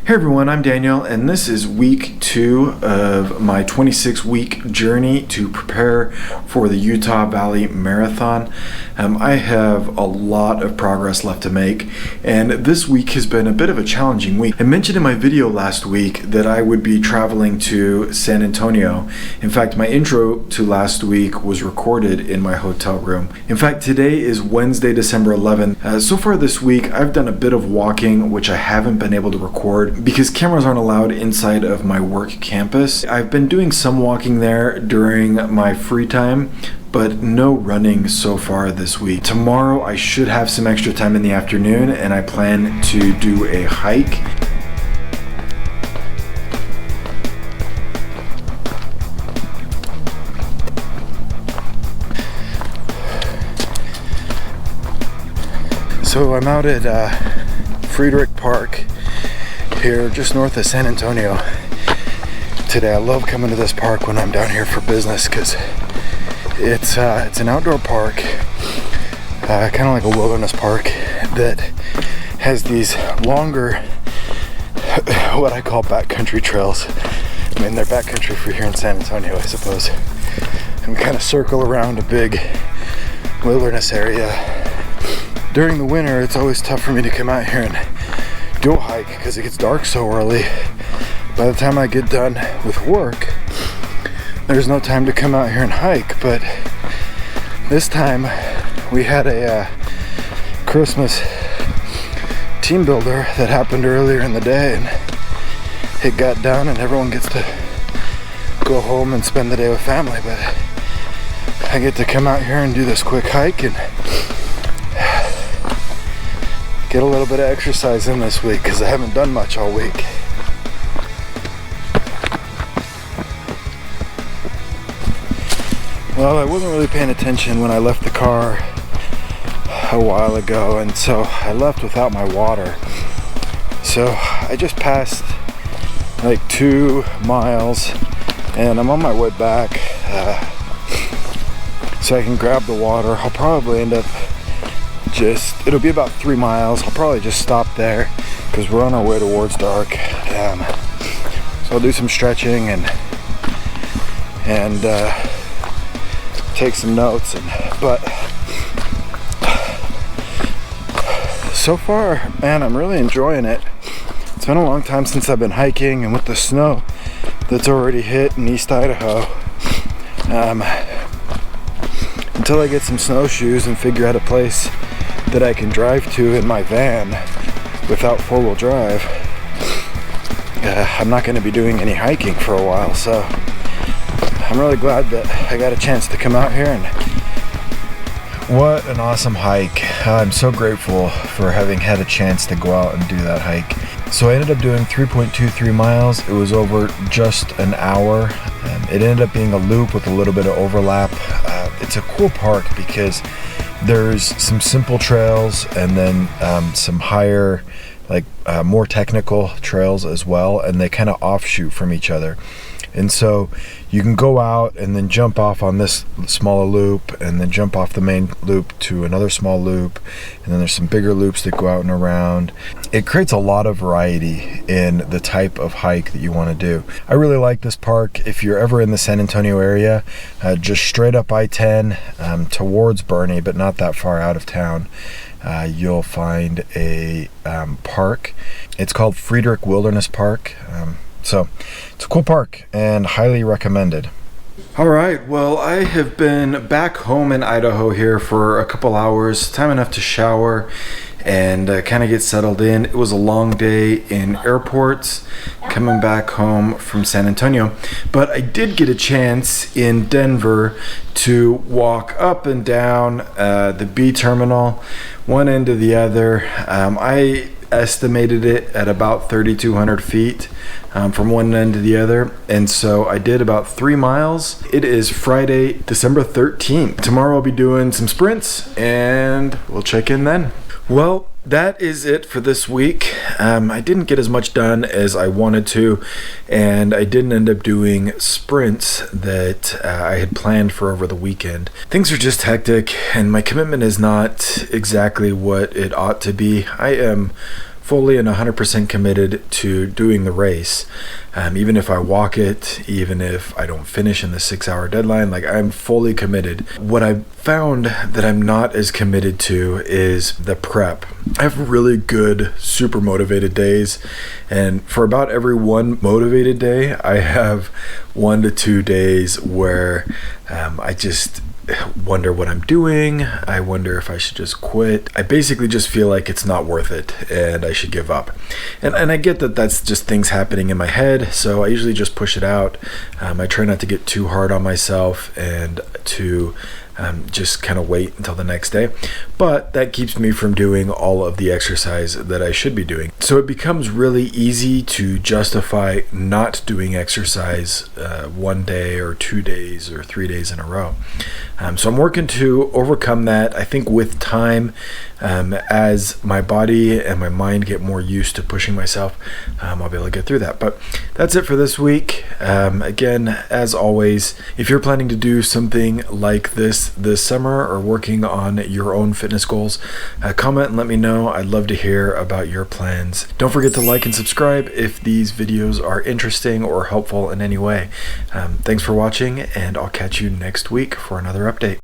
Hey everyone, I'm Daniel, and this is week 2 of my 26-week journey to prepare for the Utah Valley Marathon. I have a lot of progress left to make, and this week has been a bit of a challenging week. I mentioned in my video last week that I would be traveling to San Antonio. In fact, my intro to last week was recorded in my hotel room. In fact, today is Wednesday, December 11th. So far this week, I've done a bit of walking, which I haven't been able to record because cameras aren't allowed inside of my work campus. I've been doing some walking there during my free time, but no running so far this week. Tomorrow I should have some extra time in the afternoon, and I plan to do a hike. So I'm out at Friedrich Park here just north of San Antonio today. I love coming to this park when I'm down here for business because it's an outdoor park, kind of like a wilderness park that has these longer, what I call backcountry trails. I mean, they're backcountry for here in San Antonio, I suppose. And we kind of circle around a big wilderness area. During the winter, it's always tough for me to come out here and do a hike because it gets dark so early. By the time I get done with work, there's no time to come out here and hike. But this time we had a Christmas team builder that happened earlier in the day, and it got done and everyone gets to go home and spend the day with family. But I get to come out here and do this quick hike and get a little bit of exercise in this week because I haven't done much all week. Well, I wasn't really paying attention when I left the car a while ago, and so I left without my water. So I just passed like 2 miles and I'm on my way back so I can grab the water. I'll probably end up it'll be about 3 miles. I'll probably just stop there because we're on our way towards dark. So I'll do some stretching and take some notes. But so far, man, I'm really enjoying it. It's been a long time since I've been hiking, and with the snow that's already hit in East Idaho, until I get some snowshoes and figure out a place that I can drive to in my van without 4-wheel drive, I'm not going to be doing any hiking for a while. So I'm really glad that I got a chance to come out here, and what an awesome hike. I'm so grateful for having had a chance to go out and do that hike. So I ended up doing 3.23 miles. It was over just an hour. It ended up being a loop with a little bit of overlap. It's a cool park because there's some simple trails and then some higher, more technical trails as well, and they kind of offshoot from each other. And so you can go out and then jump off on this smaller loop and then jump off the main loop to another small loop, and then there's some bigger loops that go out and around. It creates a lot of variety in the type of hike that you want to do. I really like this park. If you're ever in the San Antonio area, just straight up I-10 towards Boerne, but not that far out of town, you'll find a park. It's called Friedrich Wilderness Park. So it's a cool park and highly recommended. All right, well, I have been back home in Idaho here for a couple hours, time enough to shower and kind of get settled in. It was a long day in airports coming back home from San Antonio, but I did get a chance in Denver to walk up and down the B terminal, one end to the other. I estimated it at about 3,200 feet from one end to the other, and so I did about 3 miles. It is Friday, December 13th. Tomorrow I'll be doing some sprints, and we'll check in then. Well, that is it for this week. I didn't get as much done as I wanted to, and I didn't end up doing sprints that I had planned for over the weekend. Things are just hectic, and my commitment is not exactly what it ought to be. I am fully and 100% committed to doing the race. Even if I walk it, even if I don't finish in the 6-hour deadline, like, I'm fully committed. What I've found that I'm not as committed to is the prep. I have really good, super motivated days, and for about every one motivated day, I have 1 to 2 days where I just wonder what I'm doing. I wonder if I should just quit. I basically just feel like it's not worth it and I should give up. And I get that that's just things happening in my head, so I usually just push it out. I try not to get too hard on myself and to just kind of wait until the next day. But that keeps me from doing all of the exercise that I should be doing. So it becomes really easy to justify not doing exercise 1 day or 2 days or 3 days in a row. So I'm working to overcome that. I think with time, as my body and my mind get more used to pushing myself, I'll be able to get through that. But that's it for this week. Again, as always, if you're planning to do something like this summer or working on your own fitness goals, comment and let me know. I'd love to hear about your plans. Don't forget to like and subscribe if these videos are interesting or helpful in any way. Thanks for watching, and I'll catch you next week for another update.